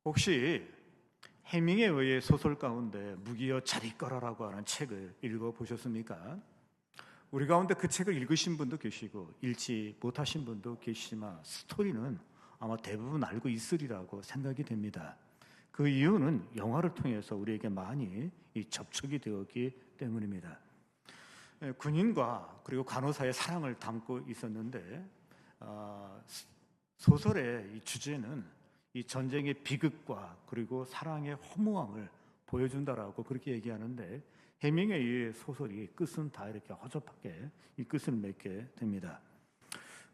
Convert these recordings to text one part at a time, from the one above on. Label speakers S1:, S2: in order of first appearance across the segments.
S1: 혹시 해밍웨이의 소설 가운데 무기여 잘 있거라라고 하는 책을 읽어보셨습니까? 우리 가운데 그 책을 읽으신 분도 계시고 읽지 못하신 분도 계시지만 스토리는 아마 대부분 알고 있으리라고 생각이 됩니다. 그 이유는 영화를 통해서 우리에게 많이 접촉이 되었기 때문입니다. 군인과 그리고 간호사의 사랑을 담고 있었는데 소설의 이 주제는 이 전쟁의 비극과 그리고 사랑의 허무함을 보여준다라고 그렇게 얘기하는데 해밍웨이의 소설이 끝은 다 이렇게 허접하게 이 끝을 맺게 됩니다.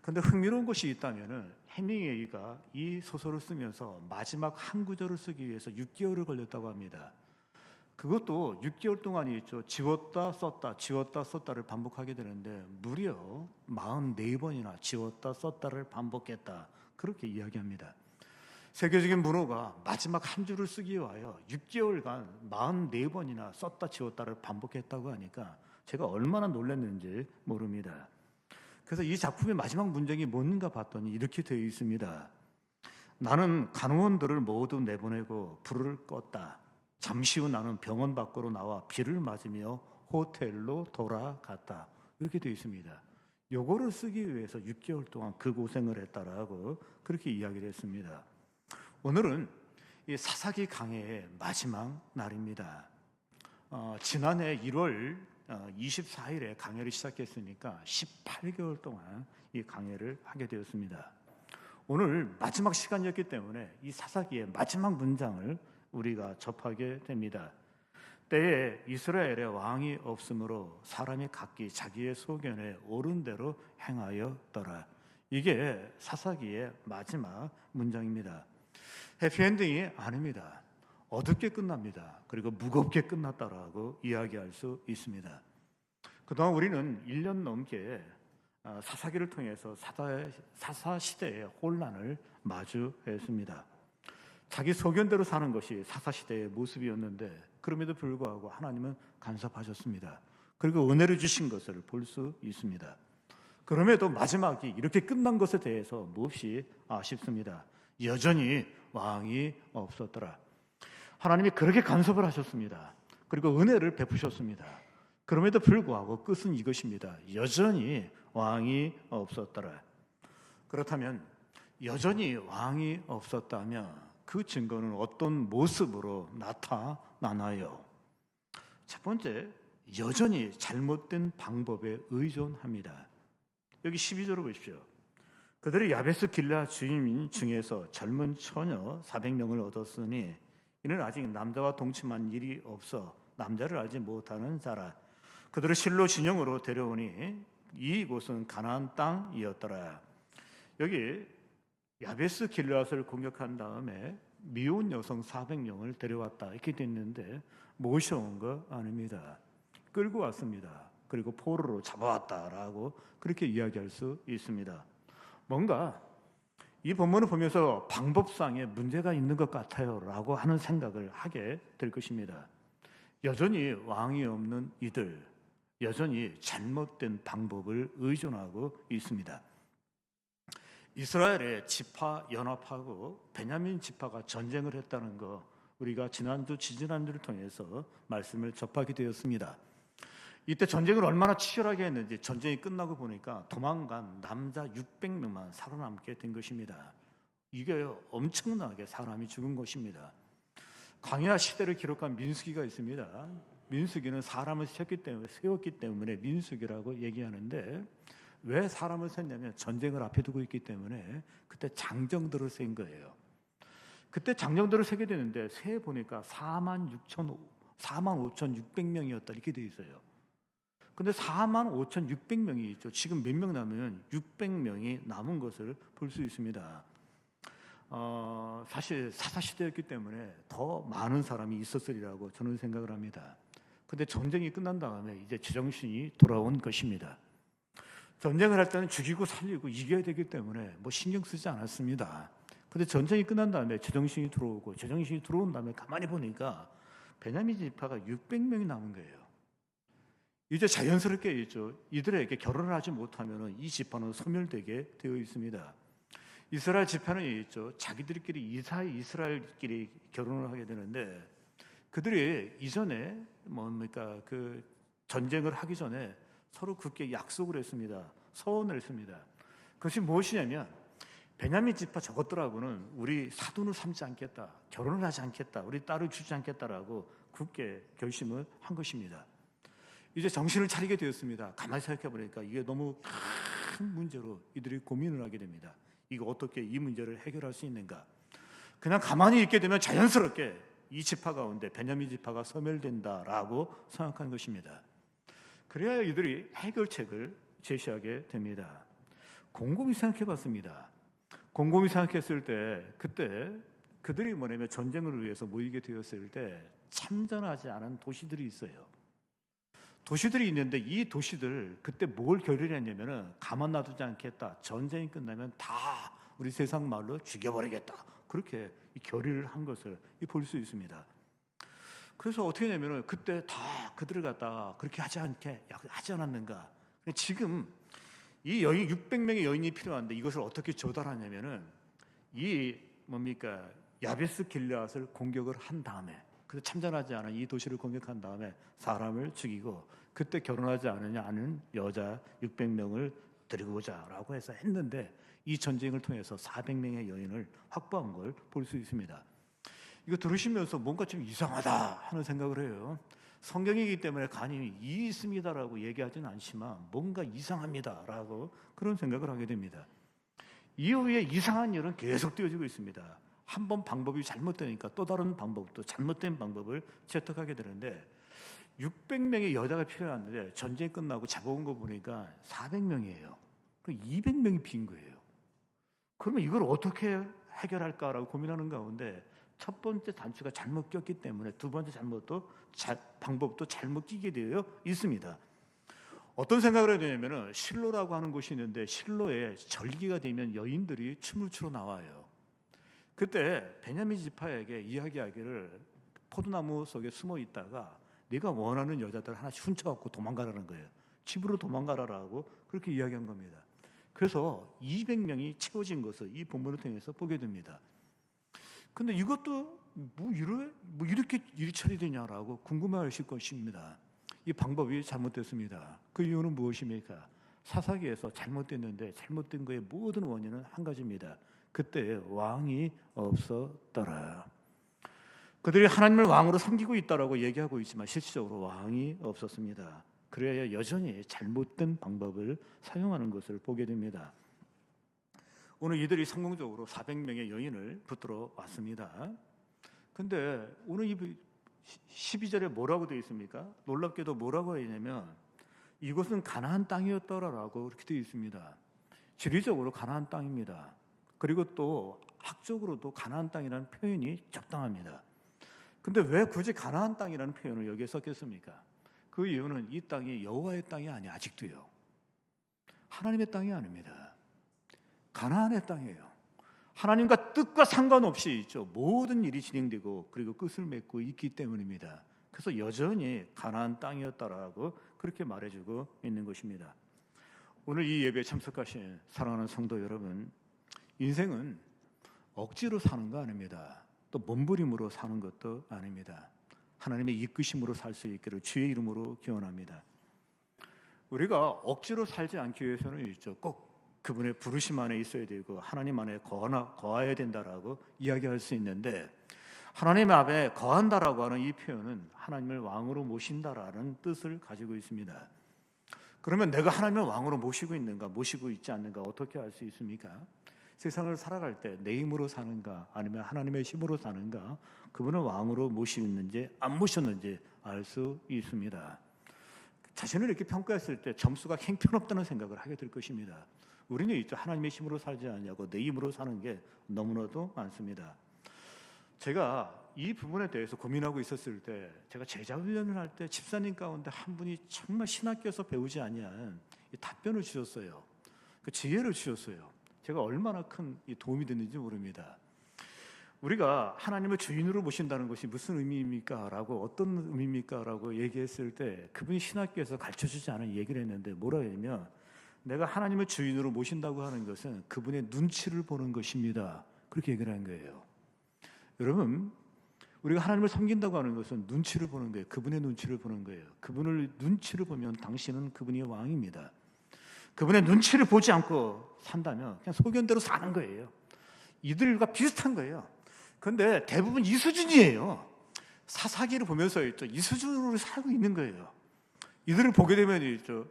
S1: 그런데 흥미로운 것이 있다면은 해밍웨이가 이 소설을 쓰면서 마지막 한 구절을 쓰기 위해서 6개월을 걸렸다고 합니다. 그것도 6개월 동안이 있죠. 지웠다 썼다 지웠다 썼다를 반복하게 되는데 무려 44번이나 지웠다 썼다를 반복했다 그렇게 이야기합니다. 세계적인 문호가 마지막 한 줄을 쓰기 위하여 6개월간 44번이나 썼다 지웠다를 반복했다고 하니까 제가 얼마나 놀랐는지 모릅니다. 그래서 이 작품의 마지막 문장이 뭔가 봤더니 이렇게 되어 있습니다. 나는 간호원들을 모두 내보내고 불을 껐다. 잠시 후 나는 병원 밖으로 나와 비를 맞으며 호텔로 돌아갔다. 이렇게 되어 있습니다. 요거를 쓰기 위해서 6개월 동안 그 고생을 했다라고 그렇게 이야기를 했습니다. 오늘은 이 사사기 강해의 마지막 날입니다. 지난해 1월 24일에 강해를 시작했으니까 18개월 동안 이 강해를 하게 되었습니다. 오늘 마지막 시간이었기 때문에 이 사사기의 마지막 문장을 우리가 접하게 됩니다. 때에 이스라엘에 왕이 없으므로 사람이 각기 자기의 소견에 옳은 대로 행하였더라. 이게 사사기의 마지막 문장입니다. 해피엔딩이 아닙니다. 어둡게 끝납니다. 그리고 무겁게 끝났다라고 이야기할 수 있습니다. 그동안 우리는 1년 넘게 사사기를 통해서 사사시대의 혼란을 마주했습니다. 자기 소견대로 사는 것이 사사시대의 모습이었는데 그럼에도 불구하고 하나님은 간섭하셨습니다. 그리고 은혜를 주신 것을 볼 수 있습니다. 그럼에도 마지막이 이렇게 끝난 것에 대해서 몹시 아쉽습니다. 여전히 왕이 없었더라. 하나님이 그렇게 간섭을 하셨습니다. 그리고 은혜를 베푸셨습니다. 그럼에도 불구하고 끝은 이것입니다. 여전히 왕이 없었더라. 그렇다면 여전히 왕이 없었다면 그 증거는 어떤 모습으로 나타나나요? 첫 번째, 여전히 잘못된 방법에 의존합니다. 여기 12절을 보십시오. 그들이 야베스 길라 주민 중에서 젊은 처녀 400명을 얻었으니 이는 아직 남자와 동침한 일이 없어 남자를 알지 못하는 자라. 그들을 실로 진영으로 데려오니 이곳은 가나안 땅이었더라. 여기 야베스 길라스를 공격한 다음에 미혼 여성 400명을 데려왔다 이렇게 됐는데 모셔온 거 아닙니다. 끌고 왔습니다. 그리고 포로로 잡아왔다라고 그렇게 이야기할 수 있습니다. 뭔가 이 본문을 보면서 방법상에 문제가 있는 것 같아요 라고 하는 생각을 하게 될 것입니다. 여전히 왕이 없는 이들, 여전히 잘못된 방법을 의존하고 있습니다. 이스라엘의 지파 연합하고 베냐민 지파가 전쟁을 했다는 거 우리가 지지난주를 통해서 말씀을 접하게 되었습니다. 이때 전쟁을 얼마나 치열하게 했는지 전쟁이 끝나고 보니까 도망간 남자 600명만 살아남게 된 것입니다. 이게 엄청나게 사람이 죽은 것입니다. 광야 시대를 기록한 민수기가 있습니다. 민수기는 사람을 세웠기 때문에 민수기라고 얘기하는데 왜 사람을 셌냐면 전쟁을 앞에 두고 있기 때문에 그때 장정들을 센 거예요. 그때 장정들을 세게 되는데 세 보니까 45,600명이었다 이렇게 돼 있어요. 근데 45,600명이 있죠. 지금 몇 명 남으면 600명이 남은 것을 볼 수 있습니다. 사실 사사시대였기 때문에 더 많은 사람이 있었으리라고 저는 생각을 합니다. 근데 전쟁이 끝난 다음에 이제 제정신이 돌아온 것입니다. 전쟁을 할 때는 죽이고 살리고 이겨야 되기 때문에 뭐 신경 쓰지 않았습니다. 근데 전쟁이 끝난 다음에 제정신이 들어온 다음에 가만히 보니까 베냐민 지파가 600명이 남은 거예요. 이제 자연스럽게 있죠. 이들에게 결혼을 하지 못하면 이 지파는 소멸되게 되어 있습니다. 이스라엘 지파는 있죠. 자기들끼리 이스라엘끼리 결혼을 하게 되는데 그들이 이전에 뭡니까 그 전쟁을 하기 전에 서로 그렇게 약속을 했습니다. 서원을 했습니다. 그것이 무엇이냐면 베냐민 지파 저것들하고는 우리 사돈을 삼지 않겠다, 결혼을 하지 않겠다, 우리 딸을 주지 않겠다라고 굳게 결심을 한 것입니다. 이제 정신을 차리게 되었습니다. 가만히 생각해 보니까 이게 너무 큰 문제로 이들이 고민을 하게 됩니다. 이거 어떻게 이 문제를 해결할 수 있는가? 그냥 가만히 있게 되면 자연스럽게 이 지파 가운데 베냐민 지파가 소멸된다라고 생각한 것입니다. 그래야 이들이 해결책을 제시하게 됩니다. 곰곰이 생각해 봤습니다. 곰곰이 생각했을 때 그때 그들이 뭐냐면 전쟁을 위해서 모이게 되었을 때 참전하지 않은 도시들이 있어요. 도시들이 있는데 이 도시들 그때 뭘 결의했냐면은 가만 놔두지 않겠다. 전쟁이 끝나면 다 우리 세상 말로 죽여버리겠다. 그렇게 결의를 한 것을 볼 수 있습니다. 그래서 어떻게 되냐면은 그때 다 그들을 갖다가 그렇게 하지 않았는가? 지금 이 여인 600명의 여인이 필요한데 이것을 어떻게 조달하냐면은 이 뭡니까 야베스 길르앗을 공격을 한 다음에 그래서 참전하지 않은 이 도시를 공격한 다음에 사람을 죽이고 그때 결혼하지 않은 여자 600명을 데리고 오자라고 해서 했는데 이 전쟁을 통해서 400명의 여인을 확보한 걸 볼 수 있습니다. 이거 들으시면서 뭔가 좀 이상하다 하는 생각을 해요. 성경이기 때문에 간이 이 있습니다라고 얘기하지는 않지만 뭔가 이상합니다라고 그런 생각을 하게 됩니다. 이후에 이상한 일은 계속 되어지고 있습니다. 한 번 방법이 잘못되니까 또 다른 방법도 잘못된 방법을 채택하게 되는데 600명의 여자가 필요한데 전쟁이 끝나고 잡아온 거 보니까 400명이에요. 그럼 200명이 빈 거예요. 그러면 이걸 어떻게 해결할까라고 고민하는 가운데 첫 번째 단추가 잘못 꼈기 때문에 두 번째 방법도 잘못 끼게 되어 있습니다. 어떤 생각을 해야 되냐면은 실로라고 하는 곳이 있는데 실로에 절기가 되면 여인들이 춤을 추러 나와요. 그때 베냐민 지파에게 이야기하기를 포도나무 속에 숨어 있다가 네가 원하는 여자들 하나씩 훔쳐갖고 도망가라는 거예요. 집으로 도망가라라고 그렇게 이야기한 겁니다. 그래서 200명이 채워진 것을 이 본문을 통해서 보게 됩니다. 근데 이것도 이렇게 일이 처리되냐라고 궁금해하실 것입니다. 이 방법이 잘못됐습니다. 그 이유는 무엇입니까? 사사기에서 잘못됐는데 잘못된 거의 모든 원인은 한 가지입니다. 그때 왕이 없었더라. 그들이 하나님을 왕으로 섬기고 있다라고 얘기하고 있지만 실질적으로 왕이 없었습니다. 그래야 여전히 잘못된 방법을 사용하는 것을 보게 됩니다. 오늘 이들이 성공적으로 400명의 여인을 붙들어 왔습니다. 근데 오늘 12절에 뭐라고 되어 있습니까? 놀랍게도 뭐라고 했냐면 이곳은 가나안 땅이었더라라고 그렇게 되어 있습니다. 지리적으로 가나안 땅입니다. 그리고 또 학적으로도 가나안 땅이라는 표현이 적당합니다. 근데 왜 굳이 가나안 땅이라는 표현을 여기에 썼겠습니까? 그 이유는 이 땅이 여호와의 땅이 아니에요. 아직도요. 하나님의 땅이 아닙니다. 가나안의 땅이에요. 하나님과 뜻과 상관없이 있죠. 모든 일이 진행되고 그리고 끝을 맺고 있기 때문입니다. 그래서 여전히 가나안 땅이었다라고 그렇게 말해주고 있는 것입니다. 오늘 이 예배에 참석하신 사랑하는 성도 여러분, 인생은 억지로 사는 거 아닙니다. 또 몸부림으로 사는 것도 아닙니다. 하나님의 이끄심으로 살 수 있기를 주의 이름으로 기원합니다. 우리가 억지로 살지 않기 위해서는 있죠. 꼭 그분의 부르심 안에 있어야 되고 하나님 안에 거해야 된다라고 이야기할 수 있는데 하나님 앞에 거한다라고 하는 이 표현은 하나님을 왕으로 모신다라는 뜻을 가지고 있습니다. 그러면 내가 하나님을 왕으로 모시고 있는가 모시고 있지 않는가 어떻게 알 수 있습니까? 세상을 살아갈 때 내 힘으로 사는가 아니면 하나님의 힘으로 사는가 그분을 왕으로 모시는지 안 모셨는지 알 수 있습니다. 자신을 이렇게 평가했을 때 점수가 형편없다는 생각을 하게 될 것입니다. 우리는 있죠. 하나님의 힘으로 살지 않냐고 내 힘으로 사는 게 너무나도 많습니다. 제가 이 부분에 대해서 고민하고 있었을 때 제가 제자훈련을 할 때 집사님 가운데 한 분이 정말 신학교에서 배우지 아니한 답변을 주셨어요. 그 지혜를 주셨어요. 제가 얼마나 큰 도움이 됐는지 모릅니다. 우리가 하나님을 주인으로 모신다는 것이 무슨 의미입니까? 라고 어떤 의미입니까? 라고 얘기했을 때 그분이 신학교에서 가르쳐주지 않은 얘기를 했는데 뭐라 하냐면 내가 하나님을 주인으로 모신다고 하는 것은 그분의 눈치를 보는 것입니다. 그렇게 얘기를 한 거예요. 여러분, 우리가 하나님을 섬긴다고 하는 것은 눈치를 보는 거예요. 그분의 눈치를 보는 거예요. 그분을 눈치를 보면 당신은 그분이 왕입니다. 그분의 눈치를 보지 않고 산다면 그냥 소견대로 사는 거예요. 이들과 비슷한 거예요. 그런데 대부분 이 수준이에요. 사사기를 보면서 이 수준으로 살고 있는 거예요. 이들을 보게 되면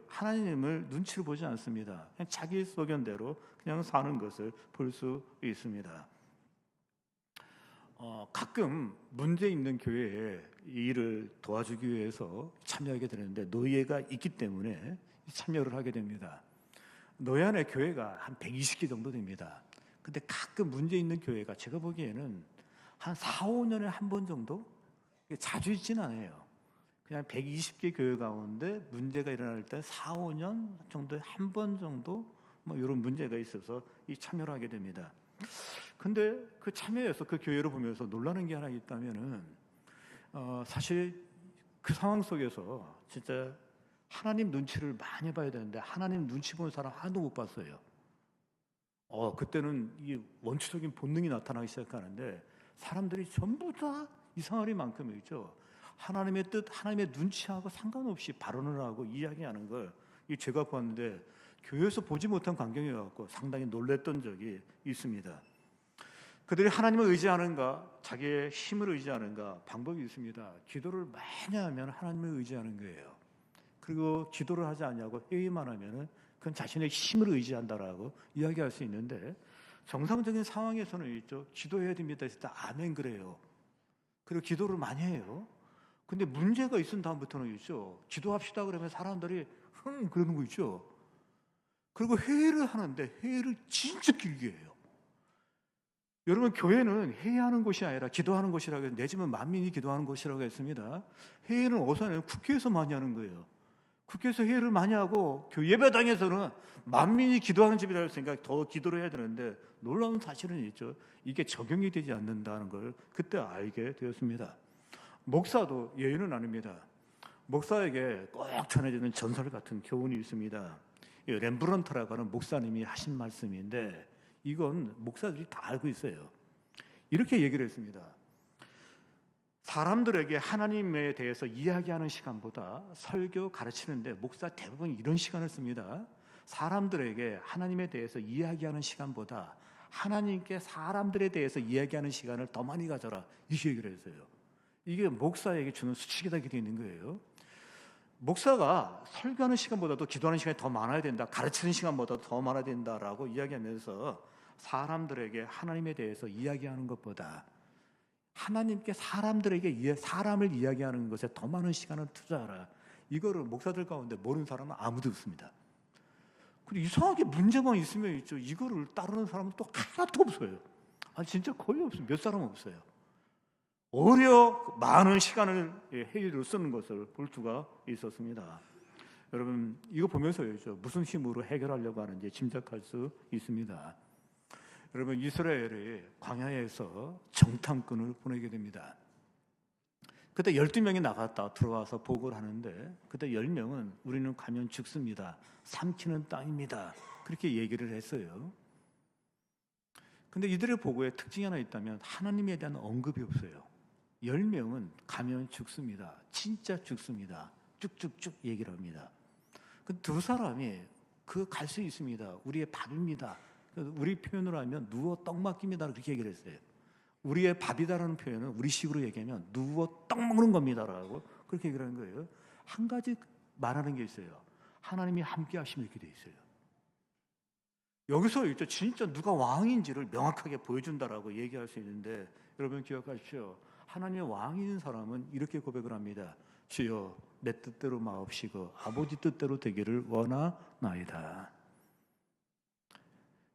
S1: 하나님을 눈치를 보지 않습니다. 그냥 자기 소견대로 그냥 사는 것을 볼 수 있습니다. 가끔 문제 있는 교회에 이 일을 도와주기 위해서 참여하게 되는데 노예가 있기 때문에 참여를 하게 됩니다. 노예 안에 교회가 한 120개 정도 됩니다. 근데 가끔 문제 있는 교회가 제가 보기에는 한 4, 5년에 한 번 정도? 자주 있지는 않아요. 그냥 120개 교회 가운데 문제가 일어날 때 4, 5년 정도에 한 번 정도 뭐 이런 문제가 있어서 이 참여를 하게 됩니다. 근데 그 참여해서 그 교회를 보면서 놀라는 게 하나 있다면은 사실 그 상황 속에서 진짜 하나님 눈치를 많이 봐야 되는데 하나님 눈치 보는 사람 하나도 못 봤어요. 그때는 이 원초적인 본능이 나타나기 시작하는데 사람들이 전부 다 이상할 만큼 있죠. 하나님의 뜻, 하나님의 눈치하고 상관없이 발언을 하고 이야기하는 걸 제가 보았는데 교회에서 보지 못한 광경이 갖고 상당히 놀랬던 적이 있습니다. 그들이 하나님을 의지하는가, 자기의 힘을 의지하는가 방법이 있습니다. 기도를 많이 하면 하나님을 의지하는 거예요. 그리고 기도를 하지 않냐고 회의만 하면은 그건 자신의 힘을 의지한다라고 이야기할 수 있는데 정상적인 상황에서는 기도해야 됩니다 했을 때 아멘 그래요. 그리고 기도를 많이 해요. 근데 문제가 있은 다음부터는 기도합시다 그러면 사람들이 그러는 거 있죠. 그리고 회의를 하는데 회의를 진짜 길게 해요. 여러분, 교회는 회의하는 곳이 아니라 기도하는 곳이라고 해서 내 집은 만민이 기도하는 곳이라고 했습니다. 회의는 어디서는 국회에서 많이 하는 거예요. 국회에서 회의를 많이 하고 예배당에서는 만민이 기도하는 집이라고 생각 더 기도를 해야 되는데 놀라운 사실은 있죠. 이게 적용이 되지 않는다는 걸 그때 알게 되었습니다. 목사도 예외는 아닙니다. 목사에게 꼭 전해지는 전설 같은 교훈이 있습니다. 렘브란트라고 하는 목사님이 하신 말씀인데 이건 목사들이 다 알고 있어요. 이렇게 얘기를 했습니다. 사람들에게 하나님에 대해서 이야기하는 시간보다 설교 가르치는데 목사 대부분 이런 시간을 씁니다. 사람들에게 하나님에 대해서 이야기하는 시간보다 하나님께 사람들에 대해서 이야기하는 시간을 더 많이 가져라 이렇게 얘기를 했어요. 이게 목사에게 주는 수칙이다 이렇게 되어 있는 거예요. 목사가 설교하는 시간보다도 기도하는 시간이 더 많아야 된다, 가르치는 시간보다 더 많아야 된다라고 이야기하면서 사람들에게 하나님에 대해서 이야기하는 것보다 하나님께 사람을 이야기하는 것에 더 많은 시간을 투자하라. 이거를 목사들 가운데 모르는 사람은 아무도 없습니다. 그리고 이상하게 문제만 있으면 이거를 따르는 사람은 또 하나도 없어요. 진짜 거의 없어요. 몇 사람 없어요. 오히려 많은 시간을 회의로 쓰는 것을 볼 수가 있었습니다. 여러분, 이거 보면서 무슨 힘으로 해결하려고 하는지 짐작할 수 있습니다. 여러분, 이스라엘이 광야에서 정탐꾼을 보내게 됩니다. 그때 12명이 나갔다 들어와서 보고를 하는데 그때 10명은 우리는 가면 죽습니다. 삼키는 땅입니다. 그렇게 얘기를 했어요. 근데 이들의 보고에 특징이 하나 있다면 하나님에 대한 언급이 없어요. 10명은 가면 죽습니다. 진짜 죽습니다. 쭉쭉쭉 얘기를 합니다. 그 두 사람이 갈 수 있습니다. 우리의 밥입니다. 우리 표현으로 하면 누워 떡 먹깁니다. 그렇게 얘기를 했어요. 우리의 밥이다라는 표현은 우리식으로 얘기하면 누워 떡 먹는 겁니다라고 그렇게 얘기를 하는 거예요. 한 가지 말하는 게 있어요. 하나님이 함께 하시면 이렇게 돼 있어요. 여기서 진짜 누가 왕인지를 명확하게 보여준다라고 얘기할 수 있는데 여러분 기억하십시오. 하나님의 왕인 사람은 이렇게 고백을 합니다. 주여 내 뜻대로 마옵시고 아버지 뜻대로 되기를 원하나이다.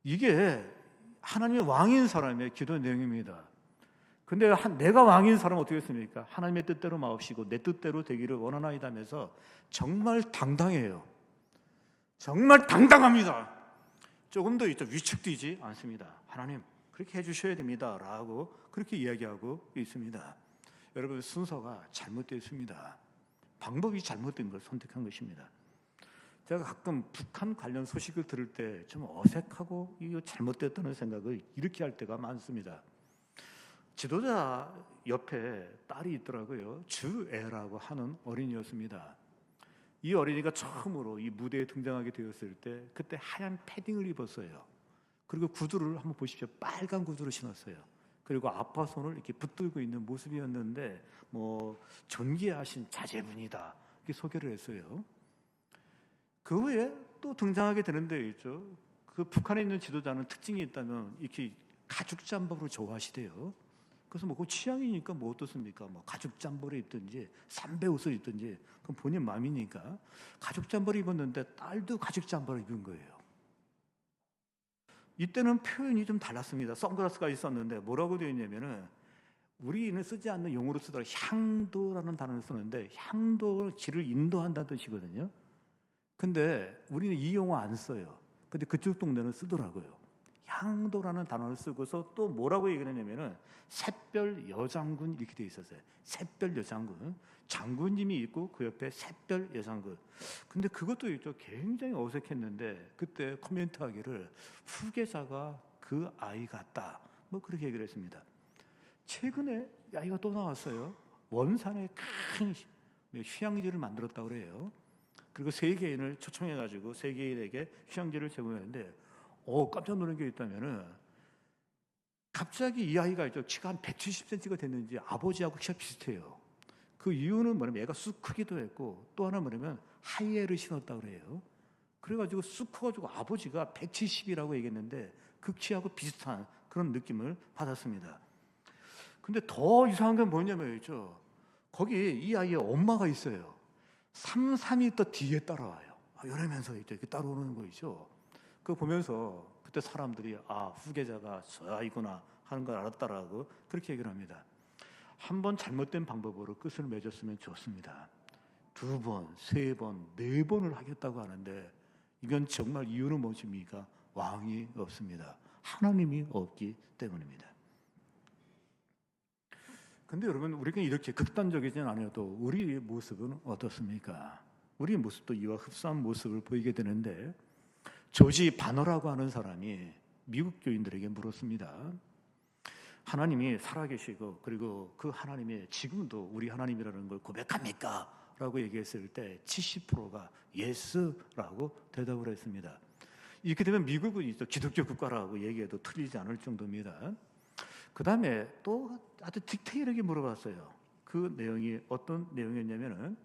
S1: 이게 하나님의 왕인 사람의 기도 내용입니다. 근데 내가 왕인 사람은 어떻게 했습니까? 하나님의 뜻대로 마옵시고 내 뜻대로 되기를 원하나이다 하면서 정말 당당해요. 정말 당당합니다. 조금 더 위축되지 않습니다. 하나님 그렇게 해주셔야 됩니다 라고 그렇게 이야기하고 있습니다. 여러분, 순서가 잘못되어 있습니다. 방법이 잘못된 걸 선택한 것입니다. 제가 가끔 북한 관련 소식을 들을 때 좀 어색하고 이거 잘못됐다는 생각을 이렇게 할 때가 많습니다. 지도자 옆에 딸이 있더라고요. 주애라고 하는 어린이였습니다. 이 어린이가 처음으로 이 무대에 등장하게 되었을 때 그때 하얀 패딩을 입었어요. 그리고 구두를 한번 보십시오. 빨간 구두를 신었어요. 그리고 아빠 손을 이렇게 붙들고 있는 모습이었는데 존귀하신 자제분이다 이렇게 소개를 했어요. 그 후에 또 등장하게 되는데 있죠. 그 북한에 있는 지도자는 특징이 있다면 이렇게 가죽 잠바를 좋아하시대요. 그래서 그 취향이니까 어떻습니까? 가죽 잠바를 입든지 삼배 옷을 입든지 그건 본인 마음이니까 가죽 잠바를 입었는데 딸도 가죽 잠바를 입은 거예요. 이때는 표현이 좀 달랐습니다. 선글라스가 있었는데 뭐라고 되어 있냐면은 우리는 쓰지 않는 용어로 쓰더라도 향도라는 단어를 쓰는데 향도를 길을 인도한다는 뜻이거든요. 근데 우리는 이 용어 안 써요. 근데 그쪽 동네는 쓰더라고요. 향도라는 단어를 쓰고서 또 뭐라고 얘기를 했냐면은 샛별 여장군 이렇게 돼 있었어요. 샛별 여장군. 장군님이 있고 그 옆에 샛별 여장군. 근데 그것도 있죠. 굉장히 어색했는데 그때 코멘트하기를 후계자가 그 아이 같다. 그렇게 얘기를 했습니다. 최근에 아이가 또 나왔어요. 원산에 큰 휴양지를 만들었다고 그래요. 그리고 세계인을 초청해가지고 세계인에게 휴양지를 제공했는데 깜짝 놀란 게 있다면은 갑자기 이 아이가 있죠. 키가 한 170cm가 됐는지 아버지하고 키가 비슷해요. 그 이유는 뭐냐면 얘가 쑥 크기도 했고 또 하나 뭐냐면 하이힐을 신었다고 그래요. 그래가지고 쑥 커가지고 아버지가 170이라고 얘기했는데 그 키하고 비슷한 그런 느낌을 받았습니다. 근데 더 이상한 건 뭐냐면 있죠. 거기 이 아이의 엄마가 있어요. 3m 뒤에 따라와요. 이러면서 이렇게 따라오는 거 있죠. 그거 보면서 그때 사람들이 후계자가 저 아이구나 하는 걸 알았다라고 그렇게 얘기를 합니다. 한 번 잘못된 방법으로 끝을 맺었으면 좋습니다. 2번, 3번, 4번을 하겠다고 하는데 이건 정말 이유는 무엇입니까? 왕이 없습니다. 하나님이 없기 때문입니다. 근데 여러분 우리가 이렇게 극단적이진 않아도 우리의 모습은 어떻습니까? 우리의 모습도 이와 흡사한 모습을 보이게 되는데 조지 바너라고 하는 사람이 미국 교인들에게 물었습니다. 하나님이 살아계시고 그리고 그 하나님이 지금도 우리 하나님이라는 걸 고백합니까? 라고 얘기했을 때 70%가 예스라고 대답을 했습니다. 이렇게 되면 미국은 기독교 국가라고 얘기해도 틀리지 않을 정도입니다. 그 다음에 또 아주 디테일하게 물어봤어요. 그 내용이 어떤 내용이었냐면은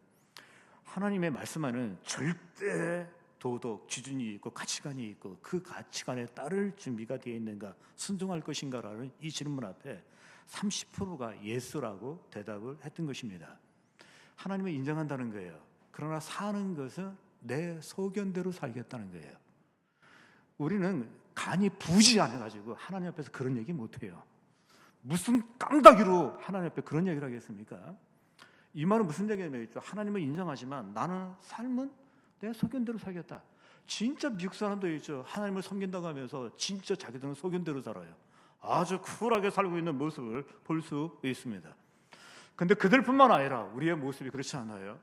S1: 하나님의 말씀하는 절대 도덕 기준이 있고 가치관이 있고 그 가치관에 따를 준비가 되어 있는가 순종할 것인가라는 이 질문 앞에 30%가 예스라고 대답을 했던 것입니다. 하나님을 인정한다는 거예요. 그러나 사는 것은 내 소견대로 살겠다는 거예요. 우리는 간이 부지 않아가지고 하나님 앞에서 그런 얘기 못해요. 무슨 깡다기로 하나님 앞에 그런 얘기를 하겠습니까? 이 말은 무슨 얘기냐면 하나님을 인정하지만 나는 삶은 내 소견대로 살겠다. 진짜 미국 사람도 있죠. 하나님을 섬긴다고 하면서 진짜 자기들은 소견대로 살아요. 아주 쿨하게 살고 있는 모습을 볼 수 있습니다. 근데 그들뿐만 아니라 우리의 모습이 그렇지 않아요.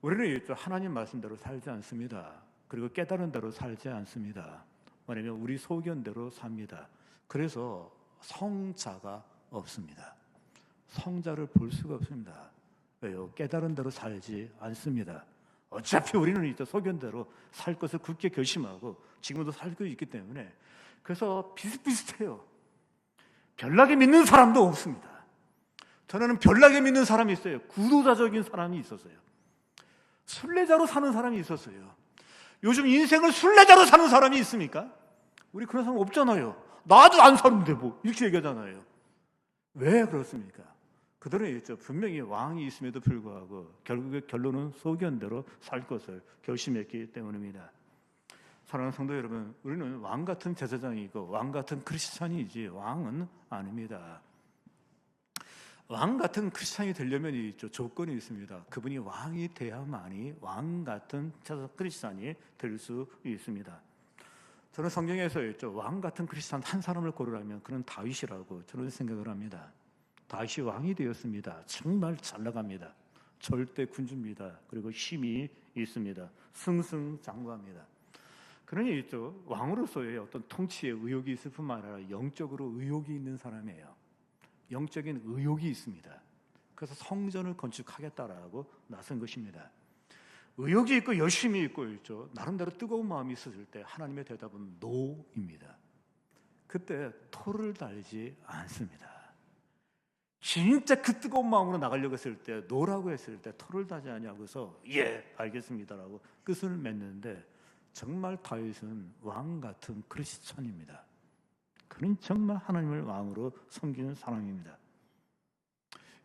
S1: 우리는 하나님 말씀대로 살지 않습니다. 그리고 깨달은 대로 살지 않습니다. 왜냐하면 우리 소견대로 삽니다. 그래서 성자가 없습니다. 성자를 볼 수가 없습니다. 왜요? 깨달은 대로 살지 않습니다. 어차피 우리는 소견대로 살 것을 굳게 결심하고 지금도 살고 있기 때문에 그래서 비슷비슷해요. 별나게 믿는 사람도 없습니다. 저는 별나게 믿는 사람이 있어요. 구도자적인 사람이 있었어요. 순례자로 사는 사람이 있었어요. 요즘 인생을 순례자로 사는 사람이 있습니까? 우리 그런 사람 없잖아요. 나도 안 사는데 이렇게 얘기하잖아요. 왜 그렇습니까? 그들은 분명히 왕이 있음에도 불구하고 결국에 결론은 소견대로 살 것을 결심했기 때문입니다. 사랑하는 성도 여러분, 우리는 왕 같은 제사장이고 왕 같은 크리스찬이지 왕은 아닙니다. 왕 같은 크리스찬이 되려면 조건이 있습니다. 그분이 왕이 돼야만이 왕 같은 크리스찬이 될 수 있습니다. 저는 성경에서 왕 같은 크리스찬 한 사람을 고르라면 그는 다윗이라고 저는 생각을 합니다. 다윗이 왕이 되었습니다. 정말 잘 나갑니다. 절대 군주입니다. 그리고 힘이 있습니다. 승승장구합니다. 그러니 있죠. 왕으로서의 어떤 통치에 의욕이 있을 뿐만 아니라 영적으로 의욕이 있는 사람이에요. 영적인 의욕이 있습니다. 그래서 성전을 건축하겠다라고 나선 것입니다. 의욕이 있고 열심히 있고 있죠. 나름대로 뜨거운 마음이 있었을 때 하나님의 대답은 노입니다. 그때 토를 달지 않습니다. 진짜 그 뜨거운 마음으로 나가려고 했을 때, 노라고 했을 때 토를 달지 않냐고서 예 알겠습니다라고 끝을 맺는데, 정말 다윗은 왕 같은 크리스천입니다. 그는 정말 하나님을 왕으로 섬기는 사람입니다.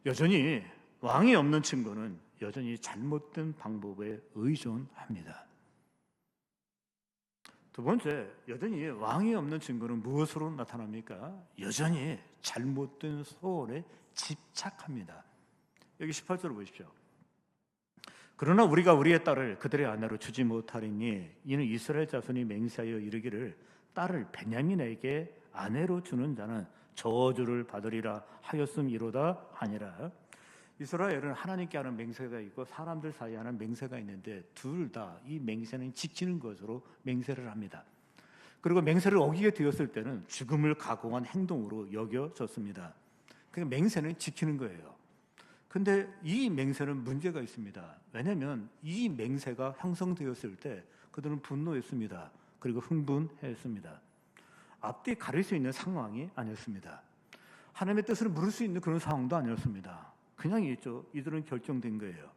S1: 여전히 왕이 없는 친구는 여전히 잘못된 방법에 의존합니다. 두 번째, 여전히 왕이 없는 친구는 무엇으로 나타납니까? 여전히 잘못된 소원에 집착합니다. 여기 18절을 보십시오. 그러나 우리가 우리의 딸을 그들의 아내로 주지 못하리니 이는 이스라엘 자손이 맹세하여 이르기를 딸을 베냐민에게 아내로 주는 자는 저주를 받으리라 하였음이로다 하니라. 이스라엘은 하나님께 하는 맹세가 있고 사람들 사이에 하는 맹세가 있는데, 둘 다 이 맹세는 지키는 것으로 맹세를 합니다. 그리고 맹세를 어기게 되었을 때는 죽음을 각오한 행동으로 여겨졌습니다. 그러니까 맹세는 지키는 거예요. 근데 이 맹세는 문제가 있습니다. 왜냐하면 이 맹세가 형성되었을 때 그들은 분노했습니다. 그리고 흥분했습니다. 앞뒤 가릴 수 있는 상황이 아니었습니다. 하나님의 뜻을 물을 수 있는 그런 상황도 아니었습니다. 그냥 있죠. 이들은 결정된 거예요.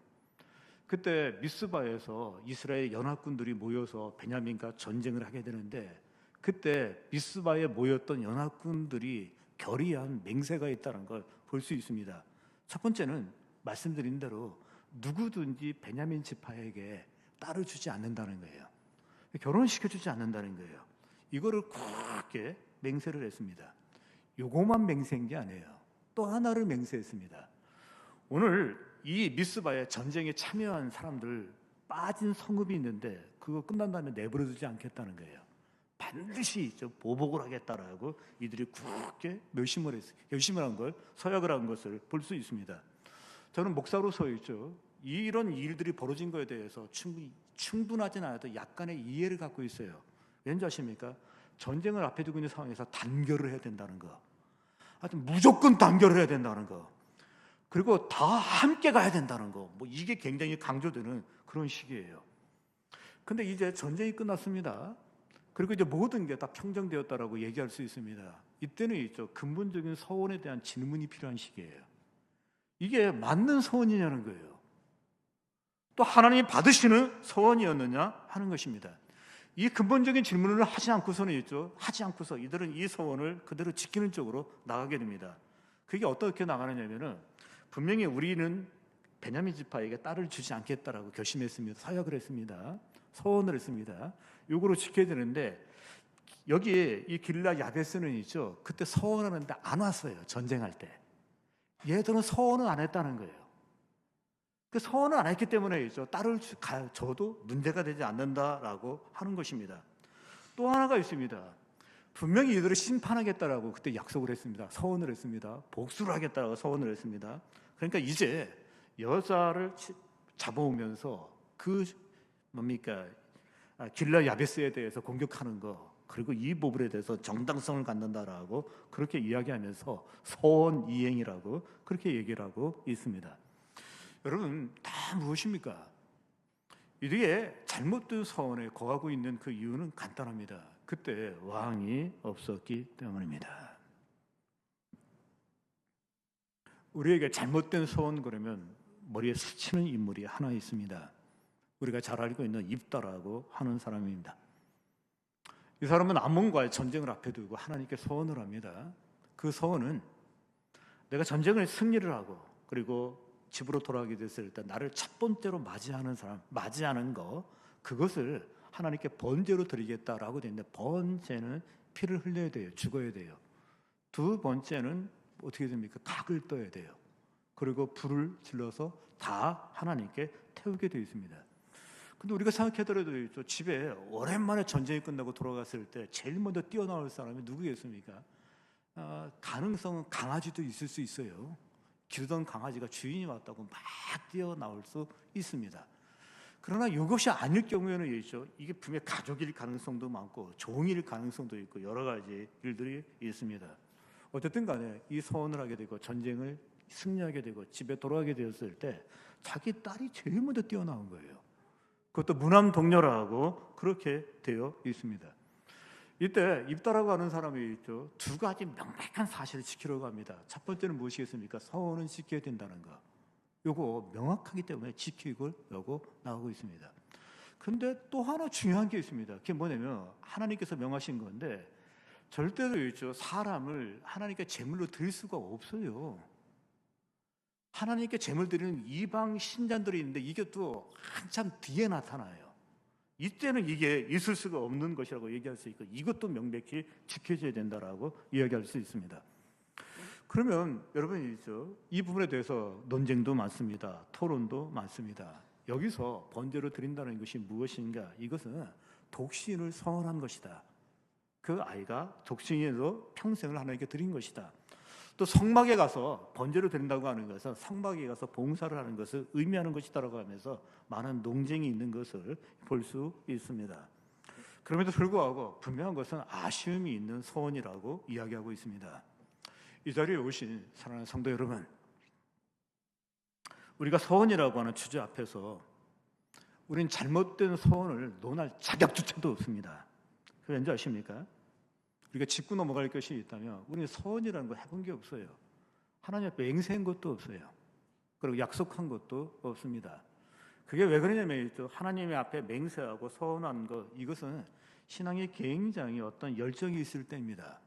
S1: 그때 미스바에서 이스라엘 연합군들이 모여서 베냐민과 전쟁을 하게 되는데, 그때 미스바에 모였던 연합군들이 결의한 맹세가 있다는 걸 볼 수 있습니다. 첫 번째는 말씀드린 대로 누구든지 베냐민 지파에게 딸을 주지 않는다는 거예요. 결혼시켜주지 않는다는 거예요. 이거를 굳게 맹세를 했습니다. 요거만 맹세한 게 아니에요. 또 하나를 맹세했습니다. 오늘 이 미스바에 전쟁에 참여한 사람들 빠진 성읍이 있는데 그거 끝난 다음에 내버려두지 않겠다는 거예요. 반드시 보복을 하겠다라고 이들이 굳게 결심을 한 걸, 서약을 한 것을 볼 수 있습니다. 저는 목사로서 있죠. 이런 일들이 벌어진 것에 대해서 충분하진 않아도 약간의 이해를 갖고 있어요. 왠지 아십니까? 전쟁을 앞에 두고 있는 상황에서 단결을 해야 된다는 거, 하여튼 무조건 단결을 해야 된다는 거, 그리고 다 함께 가야 된다는 거, 이게 굉장히 강조되는 그런 시기예요. 근데 이제 전쟁이 끝났습니다. 그리고 이제 모든 게 다 평정되었다라고 얘기할 수 있습니다. 이때는 있죠. 근본적인 서원에 대한 질문이 필요한 시기예요. 이게 맞는 서원이냐는 거예요. 또 하나님이 받으시는 서원이었느냐 하는 것입니다. 이 근본적인 질문을 하지 않고서는 있죠. 하지 않고서 이들은 이 서원을 그대로 지키는 쪽으로 나가게 됩니다. 그게 어떻게 나가느냐면은, 분명히 우리는 베냐민 지파에게 딸을 주지 않겠다라고 결심했습니다. 서약을 했습니다. 서원을 했습니다. 요거로 지켜야 되는데, 여기 이 길라 야베스는 있죠. 그때 서원하는데 안 왔어요. 전쟁할 때. 얘들은 서원을 안 했다는 거예요. 그 서원을 안 했기 때문에 있죠. 딸을 줘도 문제가 되지 않는다라고 하는 것입니다. 또 하나가 있습니다. 분명히 이들을 심판하겠다라고 그때 약속을 했습니다. 서원을 했습니다. 복수를 하겠다라고 서원을 했습니다. 그러니까 이제 여자를 잡아오면서 길라 야베스에 대해서 공격하는 거, 그리고 이 부분에 대해서 정당성을 갖는다라고 그렇게 이야기하면서 서원 이행이라고 그렇게 얘기를 하고 있습니다. 여러분, 다 무엇입니까? 이게 잘못된 서원에 거하고 있는 그 이유는 간단합니다. 그때 왕이 없었기 때문입니다. 우리에게 잘못된 서원 그러면 머리에 스치는 인물이 하나 있습니다. 우리가 잘 알고 있는 입다라고 하는 사람입니다. 이 사람은 암몬과의 전쟁을 앞에 두고 하나님께 서원을 합니다. 그 서원은 내가 전쟁을 승리를 하고 그리고 집으로 돌아가게 됐을 때 나를 첫 번째로 맞이하는 거, 그것을 하나님께 번제로 드리겠다라고 되어 있는데, 번제는 피를 흘려야 돼요. 죽어야 돼요. 두 번째는 어떻게 됩니까? 각을 떠야 돼요. 그리고 불을 질러서 다 하나님께 태우게 되어 있습니다. 근데 우리가 생각해더라도 집에 오랜만에 전쟁이 끝나고 돌아갔을 때 제일 먼저 뛰어나올 사람이 누구겠습니까? 가능성은 강아지도 있을 수 있어요. 기르던 강아지가 주인이 왔다고 막 뛰어나올 수 있습니다. 그러나 이것이 아닐 경우에는 있죠. 이게 분명 가족일 가능성도 많고 종일 가능성도 있고 여러 가지 일들이 있습니다. 어쨌든 간에 이 서원을 하게 되고 전쟁을 승리하게 되고 집에 돌아가게 되었을 때 자기 딸이 제일 먼저 뛰어나온 거예요. 그것도 무남 동료라고 그렇게 되어 있습니다. 이때 입다라고 하는 사람이 있죠. 두 가지 명백한 사실을 지키려고 합니다. 첫 번째는 무엇이겠습니까? 서원은 지켜야 된다는 거. 요거 명확하기 때문에 지키려고 나오고 있습니다. 근데 또 하나 중요한 게 있습니다. 그게 뭐냐면 하나님께서 명하신 건데 절대로 있죠. 사람을 하나님께 제물로 드릴 수가 없어요. 하나님께 제물 드리는 이방 신자들이 있는데 이게 또 한참 뒤에 나타나요. 이때는 이게 있을 수가 없는 것이라고 얘기할 수 있고 이것도 명백히 지켜져야 된다라고 이야기할 수 있습니다. 그러면 여러분이 있죠. 이 부분에 대해서 논쟁도 많습니다. 토론도 많습니다. 여기서 번제로 드린다는 것이 무엇인가? 이것은 독신을 서원한 것이다. 그 아이가 독신으로 평생을 하나님께 드린 것이다. 또 성막에 가서 번제로 드린다고 하는 것은 성막에 가서 봉사를 하는 것을 의미하는 것이다라고 하면서 많은 논쟁이 있는 것을 볼 수 있습니다. 그럼에도 불구하고 분명한 것은 아쉬움이 있는 서원이라고 이야기하고 있습니다. 이 자리에 오신 사랑하는 성도 여러분, 우리가 서원이라고 하는 주제 앞에서 우리는 잘못된 서원을 논할 자격조차도 없습니다. 그게 왠지 아십니까? 우리가 짚고 넘어갈 것이 있다면 우리는 서원이라는 거 해본 게 없어요. 하나님 앞에 맹세한 것도 없어요. 그리고 약속한 것도 없습니다. 그게 왜 그러냐면 하나님의 앞에 맹세하고 서원한 것, 이것은 신앙에 굉장히 어떤 열정이 있을 때입니다.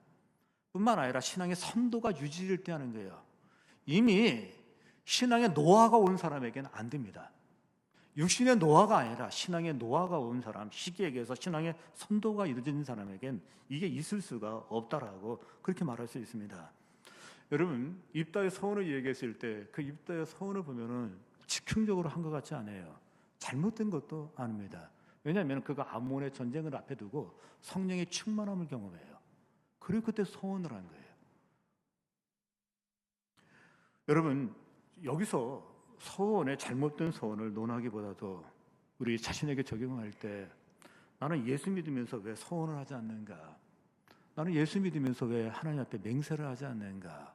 S1: 뿐만 아니라 신앙의 선도가 유지될 때 하는 거예요. 이미 신앙의 노화가 온 사람에게는 안 됩니다. 육신의 노화가 아니라 신앙의 노화가 온 사람, 시기에게서 신앙의 선도가 이루어진 사람에겐 이게 있을 수가 없다라고 그렇게 말할 수 있습니다. 여러분, 입다의 서원을 얘기했을 때 그 입다의 서원을 보면은 즉흥적으로 한 것 같지 않아요. 잘못된 것도 아닙니다. 왜냐하면 그가 암몬의 전쟁을 앞에 두고 성령의 충만함을 경험해요. 그리고 그때 서원을 한 거예요. 여러분, 여기서 서원의 잘못된 서원을 논하기보다도 우리 자신에게 적용할 때 나는 예수 믿으면서 왜 서원을 하지 않는가? 나는 예수 믿으면서 왜 하나님 앞에 맹세를 하지 않는가?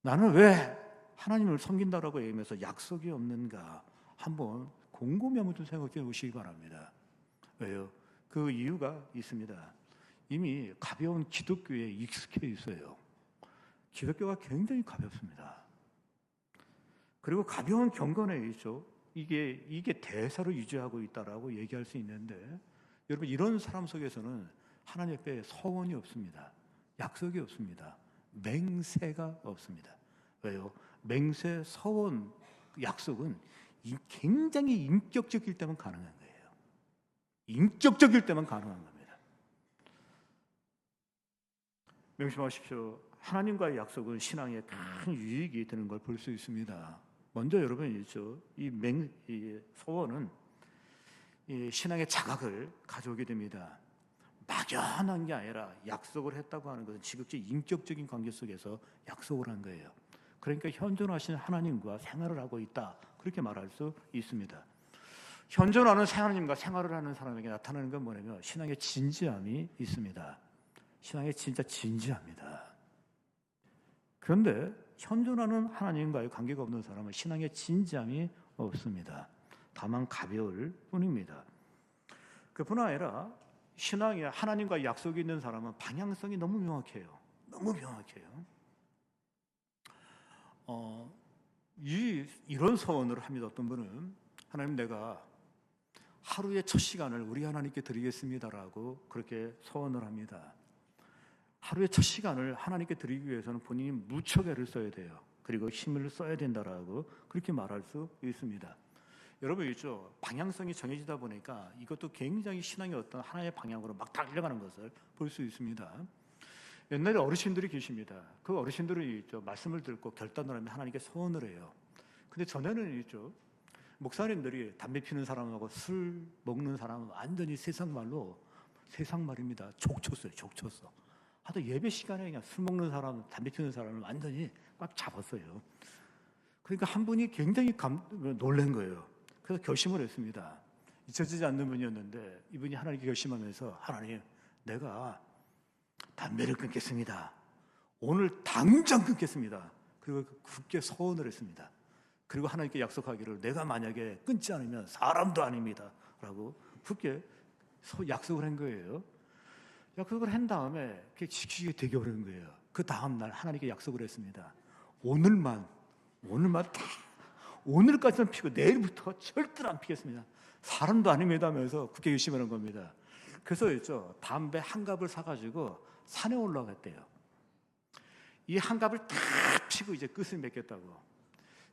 S1: 나는 왜 하나님을 섬긴다라고 얘기하면서 약속이 없는가? 한번 곰곰이 한번 좀 생각해 보시기 바랍니다. 왜요? 그 이유가 있습니다. 이미 가벼운 기독교에 익숙해 있어요. 기독교가 굉장히 가볍습니다. 그리고 가벼운 경건에 있죠. 이게 대사로 유지하고 있다라고 얘기할 수 있는데, 여러분 이런 사람 속에서는 하나님 앞에 서원이 없습니다. 약속이 없습니다. 맹세가 없습니다. 왜요? 맹세, 서원, 약속은 굉장히 인격적일 때만 가능한 거예요. 인격적일 때만 가능한 겁니다. 명심하십시오. 하나님과의 약속은 신앙에 큰 유익이 되는 걸 볼 수 있습니다. 먼저 여러분이 있죠. 이 서원은 이 신앙의 자각을 가져오게 됩니다. 막연한 게 아니라 약속을 했다고 하는 것은 지극히 인격적인 관계 속에서 약속을 한 거예요. 그러니까 현존하신 하나님과 생활을 하고 있다, 그렇게 말할 수 있습니다. 현존하는 하나님과 생활을 하는 사람에게 나타나는 건 뭐냐면 신앙의 진지함이 있습니다. 신앙에 진짜 진지합니다. 그런데 현존하는 하나님과의 관계가 없는 사람은 신앙에 진지함이 없습니다. 다만 가벼울 뿐입니다. 그뿐 아니라 신앙에 하나님과 약속이 있는 사람은 방향성이 너무 명확해요. 너무 명확해요. 이런 서원을 합니다. 어떤 분은 하나님, 내가 하루의 첫 시간을 우리 하나님께 드리겠습니다라고 그렇게 서원을 합니다. 하루의 첫 시간을 하나님께 드리기 위해서는 본인이 무척 애를 써야 돼요. 그리고 힘을 써야 된다라고 그렇게 말할 수 있습니다. 여러분 있죠. 방향성이 정해지다 보니까 이것도 굉장히 신앙의 어떤 하나의 방향으로 막 달려가는 것을 볼 수 있습니다. 옛날에 어르신들이 계십니다. 그 어르신들이 있죠. 말씀을 듣고 결단을 하면 하나님께 서원을 해요. 근데 전에는 있죠. 목사님들이 담배 피는 사람하고 술 먹는 사람은 완전히 세상 말입니다. 족쳤어요. 족쳤어. 하도 예배 시간에 그냥 술 먹는 사람, 담배 피우는 사람을 완전히 꽉 잡았어요. 그러니까 한 분이 굉장히 놀란 거예요. 그래서 결심을 했습니다. 잊혀지지 않는 분이었는데 이분이 하나님께 결심하면서 하나님, 내가 담배를 끊겠습니다. 오늘 당장 끊겠습니다. 그리고 굳게 서원을 했습니다. 그리고 하나님께 약속하기를 내가 만약에 끊지 않으면 사람도 아닙니다 라고 굳게 약속을 한 거예요. 약속을 한 다음에 그게 지키기 되게 어려운 거예요. 그 다음날 하나님께 약속을 했습니다. 오늘만 다, 오늘까지는 피고 내일부터 절대로 안 피겠습니다. 사람도 아닙니다 하면서 굳게 결심하는 겁니다. 그래서 있죠, 담배 한 갑을 사가지고 산에 올라갔대요. 이 한 갑을 다 피고 이제 끝을 맺겠다고.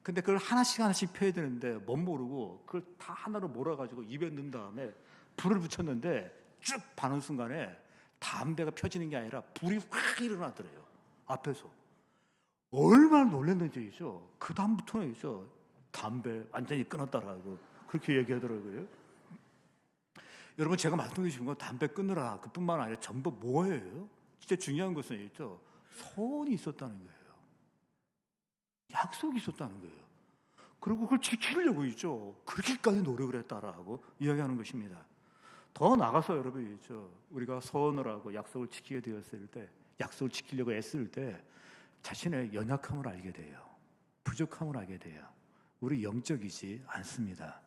S1: 근데 그걸 하나씩 펴야 되는데 못 모르고 그걸 다 하나로 몰아가지고 입에 넣은 다음에 불을 붙였는데 쭉 바는 순간에 담배가 펴지는 게 아니라 불이 확 일어나더래요. 앞에서. 얼마나 놀랐는지죠. 그 다음부터는 있죠, 담배 완전히 끊었다라고 그렇게 얘기하더라고요. 여러분, 제가 말씀드린 건 담배 끊으라 그뿐만 아니라 전부 뭐예요? 진짜 중요한 것은 있죠, 소원이 있었다는 거예요. 약속이 있었다는 거예요. 그리고 그걸 지키려고 있죠, 그렇게까지 노력을 했다라고 이야기하는 것입니다. 더 나가서 여러분 있죠, 우리가 소원을 하고 약속을 지키게 되었을 때, 약속을 지키려고 애쓸 때 자신의 연약함을 알게 돼요. 부족함을 알게 돼요. 우리 영적이지 않습니다.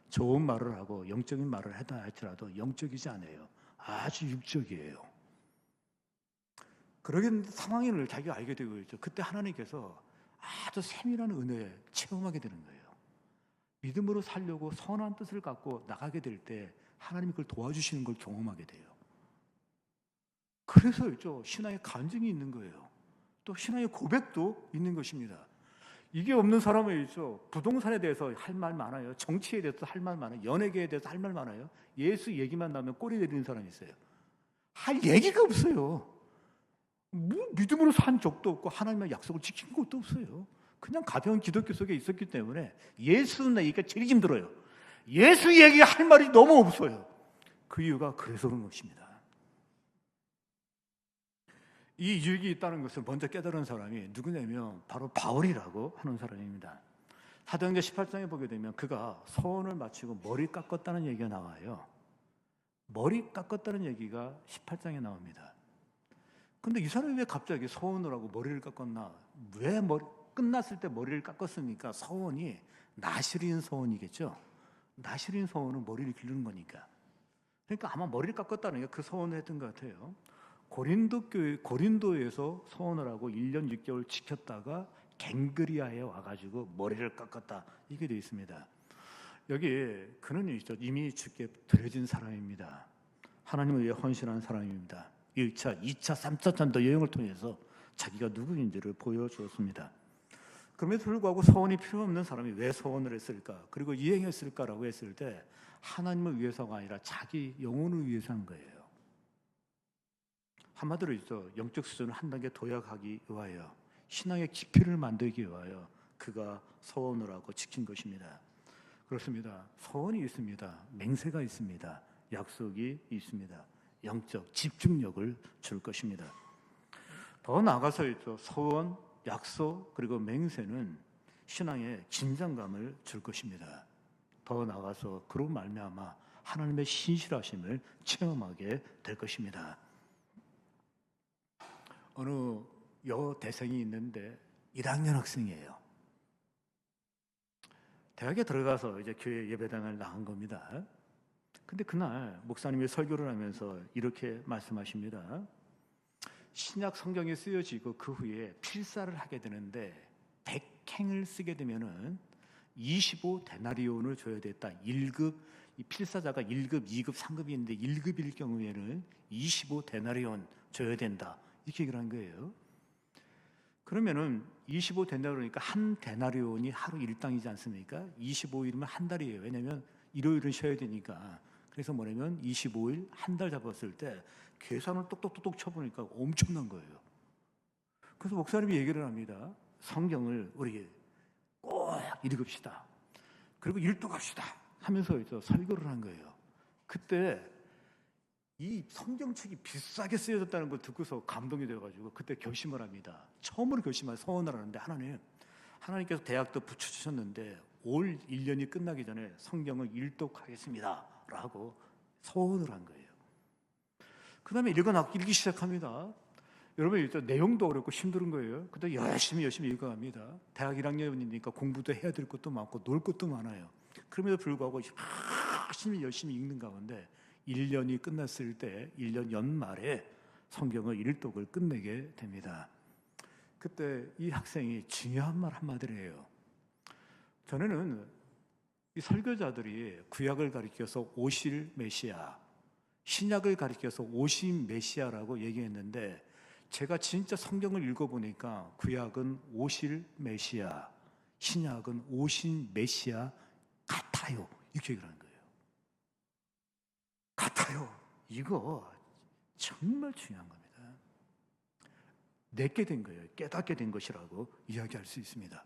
S1: 좋은 말을 하고 영적인 말을 하다 할지라도 영적이지 않아요. 아주 육적이에요. 그러긴 상황을 자기가 알게 되고 있죠. 그때 하나님께서 아주 세밀한 은혜에 체험하게 되는 거예요. 믿음으로 살려고 선한 뜻을 갖고 나가게 될 때 하나님이 그걸 도와주시는 걸 경험하게 돼요. 그래서 있죠, 신앙의 간증이 있는 거예요. 또 신앙의 고백도 있는 것입니다. 이게 없는 사람은 있죠, 부동산에 대해서 할 말 많아요. 정치에 대해서 할 말 많아요. 연예계에 대해서 할 말 많아요. 예수 얘기만 나면 꼬리 내리는 사람이 있어요. 할 얘기가 없어요. 뭐 믿음으로 산 적도 없고 하나님의 약속을 지킨 것도 없어요. 그냥 가벼운 기독교 속에 있었기 때문에 예수 얘기가 제일 힘들어요. 예수 얘기할 말이 너무 없어요. 그 이유가 그래서 그런 것입니다. 이 유익이 있다는 것을 먼저 깨달은 사람이 누구냐면 바로 바울이라고 하는 사람입니다. 사도행전 18장에 보게 되면 그가 서원을 마치고 머리 깎았다는 얘기가 나와요. 머리 깎았다는 얘기가 18장에 나옵니다. 근데 이 사람이 왜 갑자기 서원을 하고 머리를 깎았나? 왜 끝났을 때 머리를 깎았습니까? 서원이 나실인 서원이겠죠. 나실인 서원은 머리를 기르는 거니까. 그러니까 아마 머리를 깎았다는 게 그 서원을 했던 것 같아요. 고린도에서 서원을 하고 1년 6개월 지켰다가 갱그리아에 와가지고 머리를 깎았다, 이게 되어 있습니다. 여기 그는 이미 주께 드려진 사람입니다. 하나님을 위해 헌신한 사람입니다. 1차, 2차, 3차 전도 여행을 통해서 자기가 누구인지를 보여주었습니다. 그럼에도 불구하고 서원이 필요 없는 사람이 왜 서원을 했을까? 그리고 이행했을까라고 했을 때 하나님을 위해서가 아니라 자기 영혼을 위해서 한 거예요. 한마디로 있죠, 영적 수준을 한 단계 도약하기 위하여, 신앙의 깊이를 만들기 위하여 그가 서원을 하고 지킨 것입니다. 그렇습니다. 서원이 있습니다. 맹세가 있습니다. 약속이 있습니다. 영적 집중력을 줄 것입니다. 더 나아가서 있죠, 서원, 약속, 그리고 맹세는 신앙에 긴장감을 줄 것입니다. 더 나아가서 그로 말미암아 하나님의 신실하심을 체험하게 될 것입니다. 어느 여대생이 있는데 1학년 학생이에요. 대학에 들어가서 이제 교회 예배당을 나간 겁니다. 근데 그날 목사님이 설교를 하면서 이렇게 말씀하십니다. 신약 성경에 쓰여지고 그 후에 필사를 하게 되는데 100행을 쓰게 되면은 25데나리온을 줘야 됐다. 1급, 이 필사자가 1급, 2급, 3급이 있는데 1급일 경우에는 25데나리온 줘야 된다, 이렇게 얘기를 한 거예요. 그러면은 25데나리온이니까 한 데나리온이 하루 일당이지 않습니까? 25일이면 한 달이에요. 왜냐면 일요일은 쉬어야 되니까. 그래서 뭐냐면 25일 한 달 잡았을 때 계산을 똑똑똑똑 쳐보니까 엄청난 거예요. 그래서 목사님이 얘기를 합니다. 성경을 우리 꼭 읽읍시다. 그리고 일독합시다 하면서 설교를 한 거예요. 그때 이 성경책이 비싸게 쓰여졌다는 걸 듣고서 감동이 되어가지고 그때 결심을 합니다. 처음으로 결심한 서원을 하는데 하나님께서 대학도 붙여주셨는데 올 1년이 끝나기 전에 성경을 일독하겠습니다 라고 서원을 한 거예요. 그 다음에 읽기 시작합니다. 여러분 일단 내용도 어렵고 힘든 거예요. 근데 열심히 읽어갑니다. 대학 1학년이니까 공부도 해야 될 것도 많고 놀 것도 많아요. 그럼에도 불구하고 열심히 읽는 가운데 1년이 끝났을 때 1년 연말에 성경을 일독을 끝내게 됩니다. 그때 이 학생이 중요한 말 한마디를 해요. 전에는 이 설교자들이 구약을 가리켜서 오실 메시아, 신약을 가리켜서 오신 메시아라고 얘기했는데 제가 진짜 성경을 읽어보니까 구약은 오실 메시아, 신약은 오신 메시아 같아요. 이렇게 얘기를 하는 거예요. 같아요. 이거 정말 중요한 겁니다. 내게 된 거예요. 깨닫게 된 것이라고 이야기할 수 있습니다.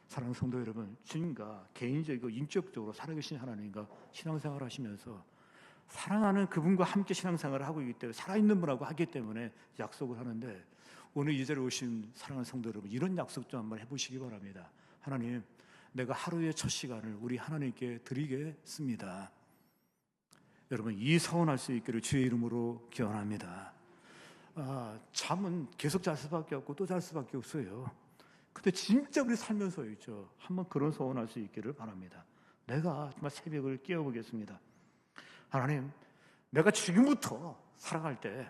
S1: 사랑하는 성도 여러분, 주님과 개인적이고 인격적으로 살아계신 하나님과 신앙생활을 하시면서 사랑하는 그분과 함께 신앙생활을 하고 있기 때문에 살아있는 분하고 하기 때문에 약속을 하는데 오늘 이 자리에 오신 사랑하는 성도 여러분, 이런 약속 좀 한번 해보시기 바랍니다. 하나님, 내가 하루의 첫 시간을 우리 하나님께 드리겠습니다. 여러분, 이 서원할 수 있기를 주의 이름으로 기원합니다. 잠은 계속 잘 수밖에 없고 또 잘 수밖에 없어요. 근데 진짜 우리 살면서 있죠. 한번 그런 소원할 수 있기를 바랍니다. 내가 정말 새벽을 깨워보겠습니다. 하나님, 내가 지금부터 살아갈 때,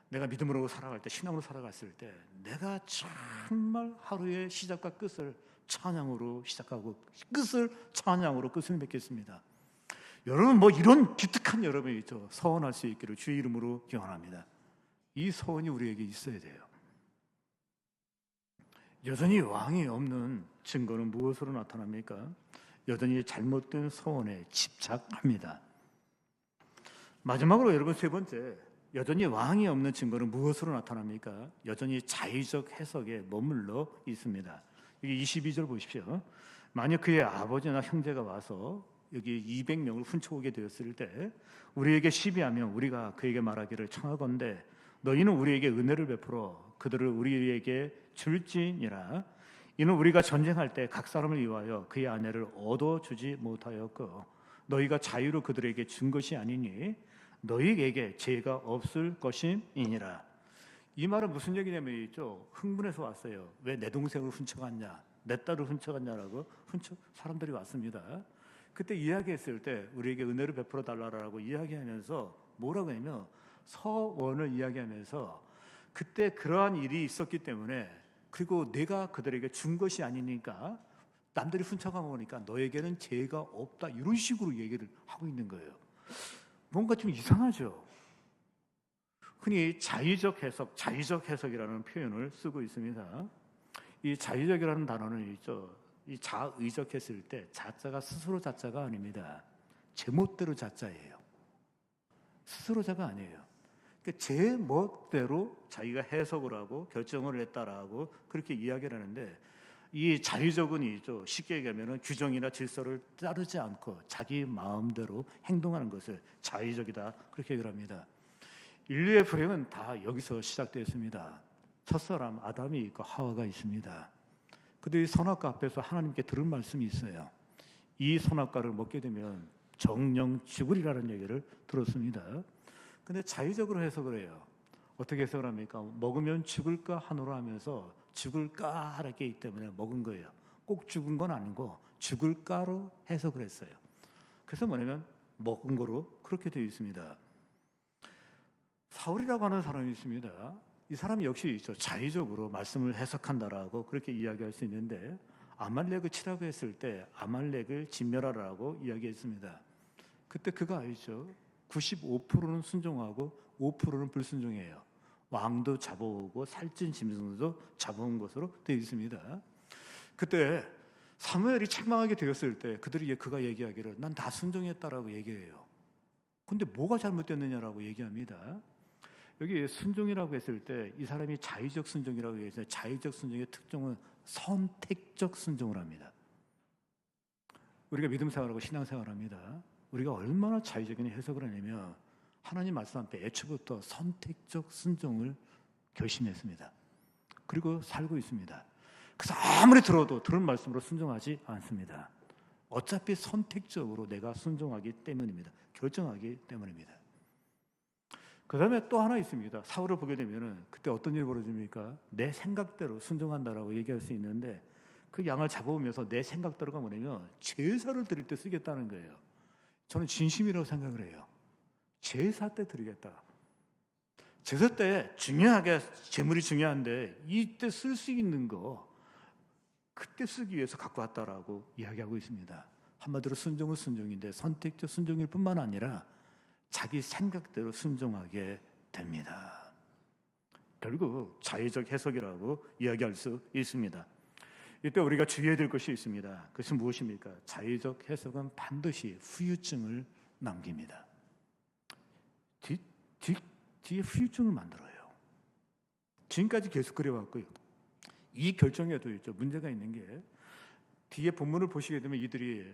S1: 내가 믿음으로 살아갈 때, 신앙으로 살아갔을 때 내가 정말 하루의 시작과 끝을 찬양으로 시작하고 끝을 찬양으로 끝을 맺겠습니다. 여러분, 뭐 이런 기특한 여러분이 있죠. 소원할 수 있기를 주의 이름으로 기원합니다. 이 소원이 우리에게 있어야 돼요. 여전히 왕이 없는 증거는 무엇으로 나타납니까? 여전히 잘못된 소원에 집착합니다. 마지막으로 여러분, 세 번째, 여전히 왕이 없는 증거는 무엇으로 나타납니까? 여전히 자의적 해석에 머물러 있습니다. 여기 22절 보십시오. 만약 그의 아버지나 형제가 와서 여기 200명을 훔쳐오게 되었을 때 우리에게 시비하면 우리가 그에게 말하기를 청하건대 너희는 우리에게 은혜를 베풀어 그들을 우리에게 줄지니라. 이는 우리가 전쟁할 때 각 사람을 위하여 그의 아내를 얻어주지 못하였고 너희가 자유로 그들에게 준 것이 아니니 너희에게 죄가 없을 것임이니라. 이 말은 무슨 얘기냐면 있죠. 흥분해서 왔어요. 왜 내 동생을 훔쳐갔냐, 내 딸을 훔쳐갔냐라고 사람들이 왔습니다. 그때 이야기했을 때 우리에게 은혜를 베풀어 달라고 이야기하면서 뭐라고 하냐면 서원을 이야기하면서 그때 그러한 일이 있었기 때문에, 그리고 내가 그들에게 준 것이 아니니까 남들이 훔쳐가 먹으니까 너에게는 죄가 없다, 이런 식으로 얘기를 하고 있는 거예요. 뭔가 좀 이상하죠. 흔히 자의적 해석이라는 표현을 쓰고 있습니다. 이 자의적이라는 단어는 있죠. 이 자의적했을 때 자자가 스스로 자자가 아닙니다. 제멋대로 자자예요. 스스로 자가 아니에요. 그러니까 제 멋대로 자기가 해석을 하고 결정을 했다라고 그렇게 이야기를 하는데, 이 자의적은 있죠. 쉽게 얘기하면 규정이나 질서를 따르지 않고 자기 마음대로 행동하는 것을 자의적이다, 그렇게 얘기를 합니다. 인류의 불행은 다 여기서 시작되었습니다. 첫사람 아담이 있고 하와가 있습니다. 그들이 선악과 앞에서 하나님께 들은 말씀이 있어요. 이 선악과를 먹게 되면 정령 죽으리라는 얘기를 들었습니다. 근데 자의적으로 해석을 해요. 어떻게 해석을 합니까? 먹으면 죽을까 하노라 하면서 죽을까 하라게 있기 때문에 먹은 거예요. 꼭 죽은 건 아니고 죽을까로 해석을 했어요. 그래서 뭐냐면 먹은 거로 그렇게 되어 있습니다. 사울이라고 하는 사람이 있습니다. 이 사람이 역시 있죠. 자의적으로 말씀을 해석한다라고 그렇게 이야기할 수 있는데, 아말렉을 치라고 했을 때 아말렉을 진멸하라고 이야기했습니다. 그때 그가 알죠. 95%는 순종하고 5%는 불순종해요. 왕도 잡아오고 살찐 짐승도 잡아온 것으로 되어 있습니다. 그때 사무엘이 책망하게 되었을 때 그가 얘기하기를 난 다 순종했다라고 얘기해요. 근데 뭐가 잘못됐느냐라고 얘기합니다. 여기 순종이라고 했을 때 이 사람이 자의적 순종이라고 얘기해서, 자의적 순종의 특징은 선택적 순종을 합니다. 우리가 믿음 생활하고 신앙 생활합니다. 우리가 얼마나 자의적인 해석을 하냐면 하나님 말씀 앞에 애초부터 선택적 순종을 결심했습니다. 그리고 살고 있습니다. 그래서 아무리 들어도 들은 말씀으로 순종하지 않습니다. 어차피 선택적으로 내가 순종하기 때문입니다. 결정하기 때문입니다. 그 다음에 또 하나 있습니다. 사울을 보게 되면은 그때 어떤 일이 벌어집니까? 내 생각대로 순종한다라고 얘기할 수 있는데, 그 양을 잡아오면서 내 생각대로가 뭐냐면 제사를 드릴 때 쓰겠다는 거예요. 저는 진심이라고 생각을 해요. 제사 때 드리겠다. 제사 때 중요하게 재물이 중요한데 이때 쓸 수 있는 거 그때 쓰기 위해서 갖고 왔다라고 이야기하고 있습니다. 한마디로 순종은 순종인데 선택적 순종일 뿐만 아니라 자기 생각대로 순종하게 됩니다. 결국 자의적 해석이라고 이야기할 수 있습니다. 이때 우리가 주의해야 될 것이 있습니다. 그것은 무엇입니까? 자의적 해석은 반드시 후유증을 남깁니다. 뒤에 후유증을 만들어요. 지금까지 계속 그래왔고요. 이 결정에도 있죠. 문제가 있는 게, 뒤에 본문을 보시게 되면 이들이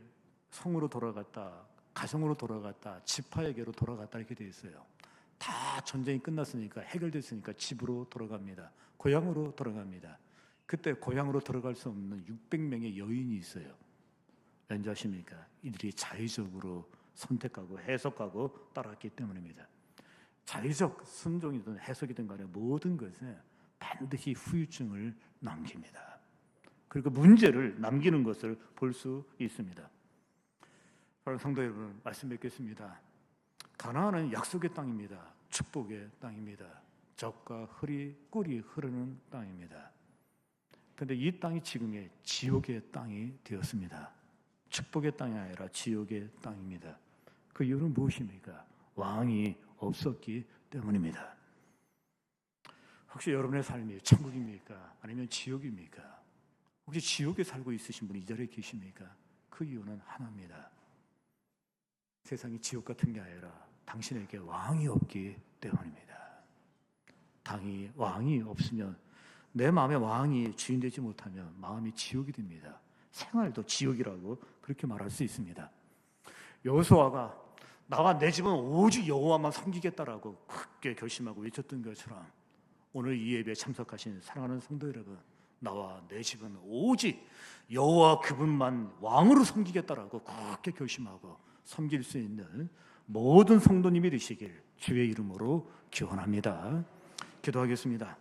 S1: 성으로 돌아갔다, 가정으로 돌아갔다, 지파에게로 돌아갔다 이렇게 되어 있어요. 다 전쟁이 끝났으니까, 해결됐으니까 집으로 돌아갑니다. 고향으로 돌아갑니다. 그때 고향으로 들어갈 수 없는 600명의 여인이 있어요. 왠지 아십니까? 이들이 자의적으로 선택하고 해석하고 따랐기 때문입니다. 자의적 순종이든 해석이든 간에 모든 것에 반드시 후유증을 남깁니다. 그리고 문제를 남기는 것을 볼 수 있습니다. 사랑하는 성도 여러분, 말씀 뵙겠습니다. 가나안은 약속의 땅입니다. 축복의 땅입니다. 젖과 꿀이 흐르는 땅입니다. 그런데 이 땅이 지금의 지옥의 땅이 되었습니다. 축복의 땅이 아니라 지옥의 땅입니다. 그 이유는 무엇입니까? 왕이 없었기 때문입니다. 혹시 여러분의 삶이 천국입니까? 아니면 지옥입니까? 혹시 지옥에 살고 있으신 분이 이 자리에 계십니까? 그 이유는 하나입니다. 세상이 지옥 같은 게 아니라 당신에게 왕이 없기 때문입니다. 왕이 없으면, 내 마음에 왕이 주인되지 못하면 마음이 지옥이 됩니다. 생활도 지옥이라고 그렇게 말할 수 있습니다. 여호수아가 나와 내 집은 오직 여호와만 섬기겠다라고 크게 결심하고 외쳤던 것처럼, 오늘 이 예배에 참석하신 사랑하는 성도 여러분, 나와 내 집은 오직 여호와 그분만 왕으로 섬기겠다라고 크게 결심하고 섬길 수 있는 모든 성도님이 되시길 주의 이름으로 기원합니다. 기도하겠습니다.